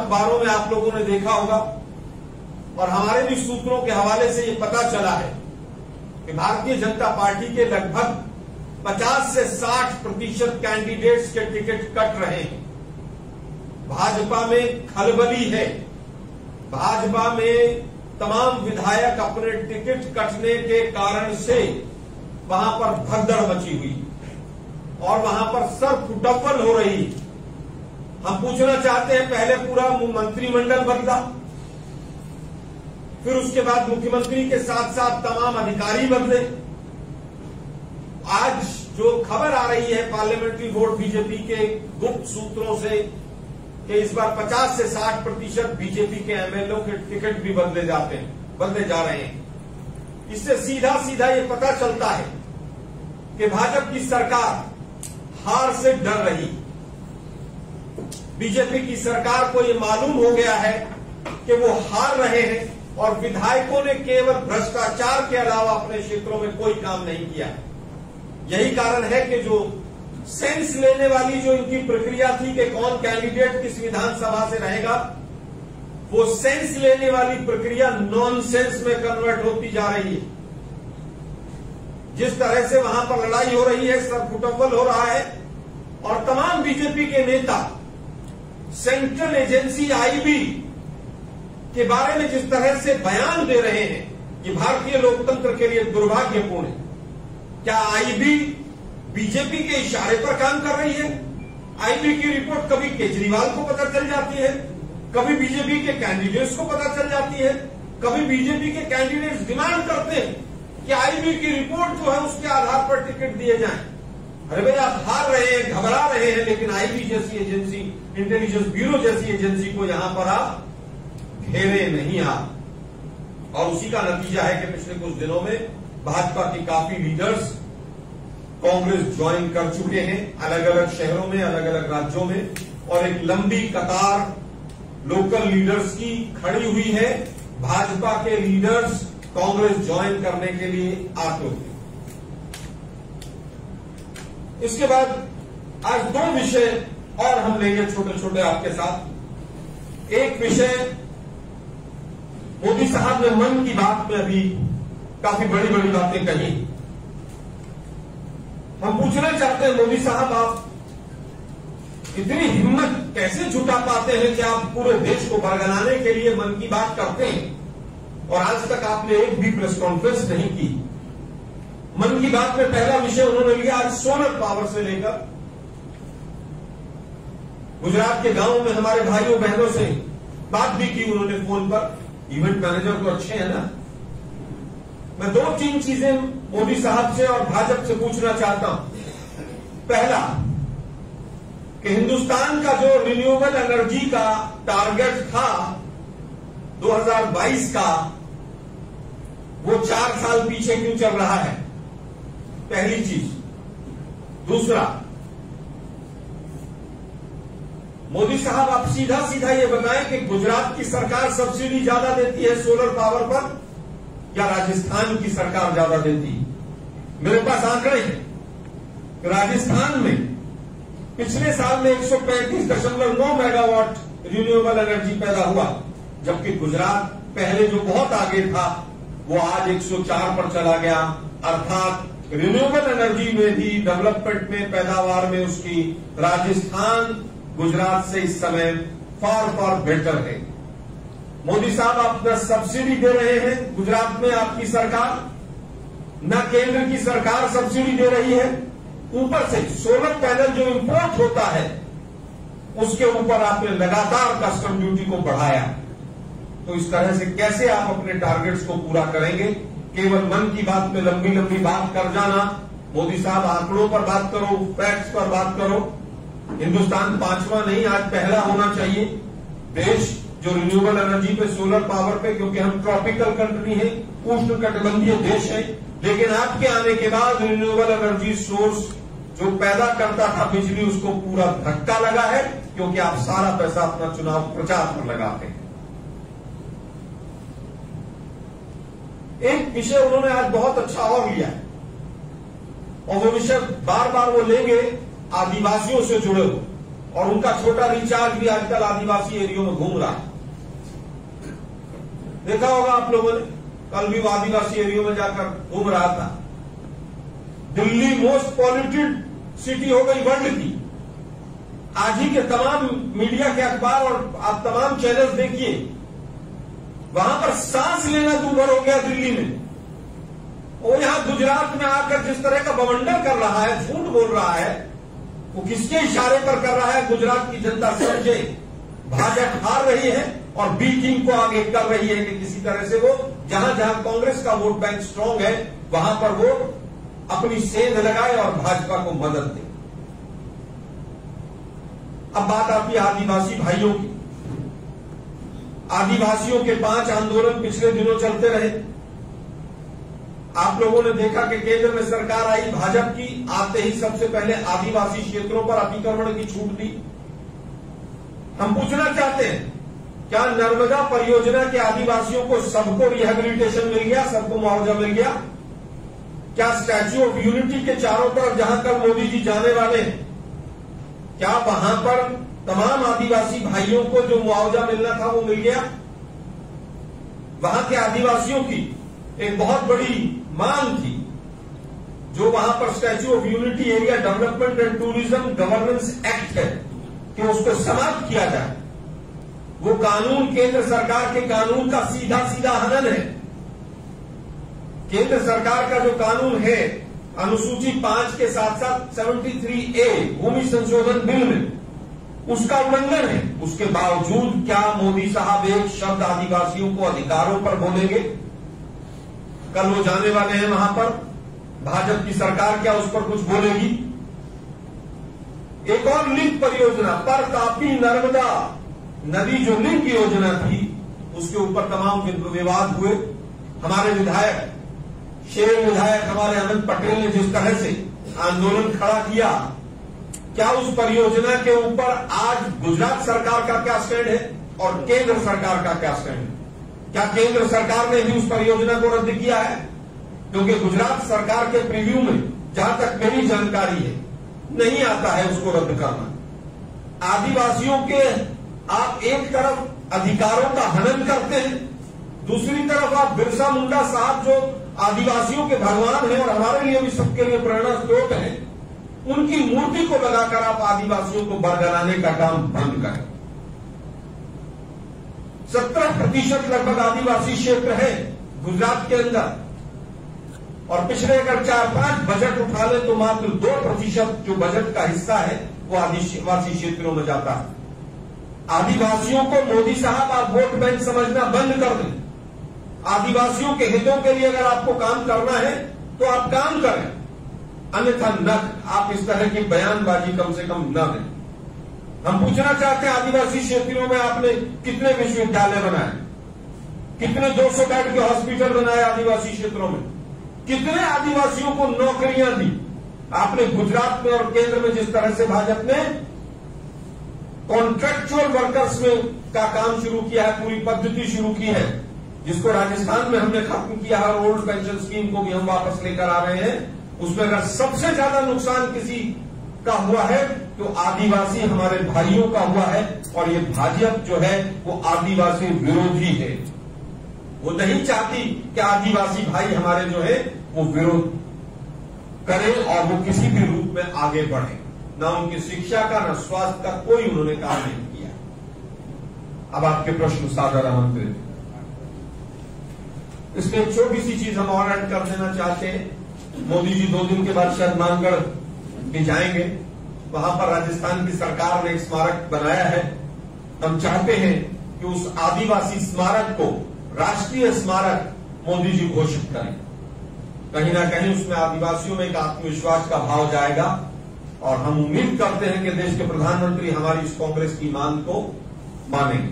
अखबारों में आप लोगों ने देखा होगा और हमारे भी सूत्रों के हवाले से ये पता चला है कि भारतीय जनता पार्टी के लगभग 50 से 60% कैंडिडेट्स के टिकट कट रहे हैं। भाजपा में खलबली है। भाजपा में तमाम विधायक अपने टिकट कटने के कारण से वहां पर भगदड़ मची हुई और वहां पर सर फुटअव्वल हो रही। हम पूछना चाहते हैं, पहले पूरा मंत्रिमंडल बदला, फिर उसके बाद मुख्यमंत्री के साथ साथ तमाम अधिकारी बदले। आज जो खबर आ रही है पार्लियामेंट्री बोर्ड बीजेपी के गुप्त सूत्रों से कि इस बार 50 से 60% बीजेपी के एमएलए के टिकट भी बदले जा रहे हैं। इससे सीधा सीधा ये पता चलता है कि भाजपा की सरकार हार से डर रही। बीजेपी की सरकार को ये मालूम हो गया है कि वो हार रहे हैं और विधायकों ने केवल भ्रष्टाचार के अलावा अपने क्षेत्रों में कोई काम नहीं किया। यही कारण है कि जो सेंस लेने वाली जो इनकी प्रक्रिया थी कि कौन कैंडिडेट किस विधानसभा से रहेगा, वो सेंस लेने वाली प्रक्रिया नॉनसेंस में कन्वर्ट होती जा रही है। जिस तरह से वहां पर लड़ाई हो रही है, सर फुटअव्वल हो रहा है और तमाम बीजेपी के नेता सेंट्रल एजेंसी आईबी के बारे में जिस तरह से बयान दे रहे हैं, ये भारतीय लोकतंत्र के लिए दुर्भाग्यपूर्ण है। क्या आईबी बीजेपी के इशारे पर काम कर रही है? आईबी की रिपोर्ट कभी केजरीवाल को पता चल जाती है, कभी बीजेपी के कैंडिडेट्स को पता चल जाती है, कभी बीजेपी के कैंडिडेट्स डिमांड करते हैं कि आईबी की रिपोर्ट जो है उसके आधार पर टिकट दिए जाएं। अरे भाई, आप हार रहे हैं, घबरा रहे हैं, लेकिन आईबी जैसी एजेंसी, इंटेलिजेंस ब्यूरो जैसी एजेंसी को यहां पर आप घेरे नहीं आप। और उसी का नतीजा है कि पिछले कुछ दिनों में भाजपा के काफी लीडर्स कांग्रेस ज्वाइन कर चुके हैं, अलग अलग शहरों में, अलग अलग राज्यों में, और एक लंबी कतार लोकल लीडर्स की खड़ी हुई है। भाजपा के लीडर्स कांग्रेस ज्वाइन करने के लिए आतुर हैं। इसके बाद आज दो विषय और हम लेंगे छोटे छोटे आपके साथ। एक विषय, मोदी साहब ने मन की बात में अभी काफी बड़ी बड़ी बातें कही। हम पूछना चाहते हैं, मोदी साहब आप इतनी हिम्मत कैसे जुटा पाते हैं कि आप पूरे देश को बरगलाने के लिए मन की बात करते हैं और आज तक आपने एक भी प्रेस कॉन्फ्रेंस नहीं की। मन की बात में पहला विषय उन्होंने लिया आज सोलर पावर से लेकर गुजरात के गांवों में हमारे भाइयों बहनों से बात भी की उन्होंने फोन पर। इवेंट मैनेजर तो अच्छे हैं ना। मैं दो तीन चीजें मोदी साहब से और भाजपा से पूछना चाहता हूं। पहला, कि हिंदुस्तान का जो रिन्यूएबल एनर्जी का टारगेट था 2022 का, वो 4 साल पीछे क्यों चल रहा है? पहली चीज। दूसरा, मोदी साहब आप सीधा सीधा ये बताएं कि गुजरात की सरकार सब्सिडी ज्यादा देती है सोलर पावर पर या राजस्थान की सरकार ज्यादा देती है? मेरे पास आंकड़े हैं। राजस्थान में पिछले साल में 135.9 मेगावाट रिन्यूएबल एनर्जी पैदा हुआ, जबकि गुजरात पहले जो बहुत आगे था वो आज 104 पर चला गया। अर्थात रिन्यूएबल एनर्जी में भी, डेवलपमेंट में, पैदावार में उसकी राजस्थान गुजरात से इस समय फार बेटर है। मोदी साहब आप न सब्सिडी दे रहे हैं गुजरात में आपकी सरकार, न केंद्र की सरकार सब्सिडी दे रही है, ऊपर से सोलर पैनल जो इंपोर्ट होता है उसके ऊपर आपने लगातार कस्टम ड्यूटी को बढ़ाया। तो इस तरह से कैसे आप अपने टारगेट्स को पूरा करेंगे? केवल मन की बात में लंबी लंबी बात कर जाना। मोदी साहब आंकड़ों पर बात करो, फैक्ट्स पर बात करो। हिंदुस्तान 5वां नहीं, आज पहला होना चाहिए देश जो रिन्यूएबल एनर्जी पे, सोलर पावर पे, क्योंकि हम ट्रॉपिकल कंट्री है, उष्णकटिबंधीय देश है। लेकिन आपके आने के बाद रिन्यूएबल एनर्जी सोर्स जो पैदा करता था बिजली, उसको पूरा धक्का लगा है, क्योंकि आप सारा पैसा अपना चुनाव प्रचार पर लगाते हैं। एक विषय उन्होंने आज बहुत अच्छा और लिया है, और वो विषय बार बार वो लेंगे आदिवासियों से जुड़े हो। और उनका छोटा रिचार्ज भी आजकल आदिवासी एरियो में घूम रहा है। देखा होगा आप लोगों ने, कल भी वो आदिवासी एरियो में जाकर घूम रहा था। दिल्ली मोस्ट पॉल्यूटेड सिटी हो गई वर्ल्ड की। आज ही के तमाम मीडिया के अखबार और आप तमाम चैनल्स देखिए, वहां पर सांस लेना दूभर हो गया दिल्ली में। और यहां गुजरात में आकर जिस तरह का बवंडर कर रहा है, झूठ बोल रहा है, वो किसके इशारे पर कर रहा है? गुजरात की जनता समझे भाजपा हार रही है और बी टीम को आगे कर रही है कि किसी तरह से वो जहां जहां कांग्रेस का वोट बैंक स्ट्रांग है वहां पर वो अपनी सेंध लगाए और भाजपा को मदद दे। अब बात आती है आदिवासी भाइयों की। आदिवासियों के 5 आंदोलन पिछले दिनों चलते रहे। आप लोगों ने देखा कि केंद्र में सरकार आई भाजपा की, आते ही सबसे पहले आदिवासी क्षेत्रों पर अतिक्रमण की छूट दी। हम पूछना चाहते हैं, क्या नर्मदा परियोजना के आदिवासियों को सबको रिहेबिलिटेशन मिल गया, सबको मुआवजा मिल गया? क्या स्टैच्यू ऑफ यूनिटी के चारों तरफ जहां कल मोदी जी जाने वाले हैं, क्या वहां पर तमाम आदिवासी भाइयों को जो मुआवजा मिलना था वो मिल गया? वहां के आदिवासियों की एक बहुत बड़ी मांग थी, जो वहां पर statue of unity area development and tourism governance act है, कि उसको समाप्त किया जाए। वो कानून केंद्र सरकार के कानून का सीधा सीधा हनन है। केंद्र सरकार का जो कानून है अनुसूची 5 के साथ साथ 73A भूमि संशोधन बिल में, उसका उल्लंघन है। उसके बावजूद क्या मोदी साहब एक शब्द आदिवासियों को अधिकारों पर बोलेंगे? कल वो जाने वाले हैं वहां पर, भाजपा की सरकार क्या उस पर कुछ बोलेगी? एक और लिंक परियोजना पर तापी नर्मदा नदी जो लिंक योजना थी, उसके ऊपर तमाम विवाद हुए। हमारे विधायक, शेर विधायक हमारे अनंत पटेल ने जिस तरह से आंदोलन खड़ा किया, क्या उस परियोजना के ऊपर आज गुजरात सरकार का क्या स्टैंड है और केंद्र सरकार का क्या स्टैंड है? क्या केंद्र सरकार ने भी उस परियोजना को रद्द किया है? क्योंकि गुजरात सरकार के प्रीव्यू में जहां तक मेरी जानकारी है नहीं आता है उसको रद्द करना। आदिवासियों के आप एक तरफ अधिकारों का हनन करते हैं, दूसरी तरफ आप बिरसा मुंडा साहब जो आदिवासियों के भगवान हैं और हमारे लिए भी सबके लिए प्रेरणा स्रोत है, उनकी मूर्ति को लगाकर आप आदिवासियों को बरगलाने का काम बंद करें। 70% लगभग आदिवासी क्षेत्र है गुजरात के अंदर, और पिछले अगर 4-5 बजट उठा लें तो मात्र 2% जो बजट का हिस्सा है वो आदिवासी क्षेत्रों में जाता है। आदिवासियों को मोदी साहब आप वोट बैंक समझना बंद कर दें। आदिवासियों के हितों के लिए अगर आपको काम करना है तो आप काम करें, अन्यथा न आप इस तरह की बयानबाजी कम से कम न दें। हम पूछना चाहते हैं, आदिवासी क्षेत्रों में आपने कितने विश्वविद्यालय बनाए, कितने 200 बेड के हॉस्पिटल बनाए आदिवासी क्षेत्रों में, कितने आदिवासियों को नौकरियां दी आपने? गुजरात में और केंद्र में जिस तरह से भाजपा ने कॉन्ट्रैक्चुअल वर्कर्स में का काम शुरू किया है, पूरी पद्धति शुरू की है, जिसको राजस्थान में हमने खत्म किया है, ओल्ड पेंशन स्कीम को भी हम वापस लेकर आ रहे हैं। उसमें अगर सबसे ज्यादा नुकसान किसी का हुआ है तो आदिवासी हमारे भाइयों का हुआ है, और ये भाजपा जो है वो आदिवासी विरोधी है। वो नहीं चाहती कि आदिवासी भाई हमारे जो है वो विरोध करें और वो किसी भी रूप में आगे बढ़े। ना उनकी शिक्षा का, ना स्वास्थ्य का कोई उन्होंने काम नहीं किया। अब आपके प्रश्न सादर आमंत्रित। इसमें एक छोटी सी चीज हम और ऐड कर देना चाहते हैं। मोदी जी 2 दिन के बाद शायद मानगढ़ भी जाएंगे, वहां पर राजस्थान की सरकार ने एक स्मारक बनाया है। हम चाहते हैं कि उस आदिवासी स्मारक को राष्ट्रीय स्मारक मोदी जी घोषित करें। कहीं ना कहीं उसमें आदिवासियों में एक आत्मविश्वास का भाव जाएगा, और हम उम्मीद करते हैं कि देश के प्रधानमंत्री हमारी इस कांग्रेस की मांग को मानेंगे।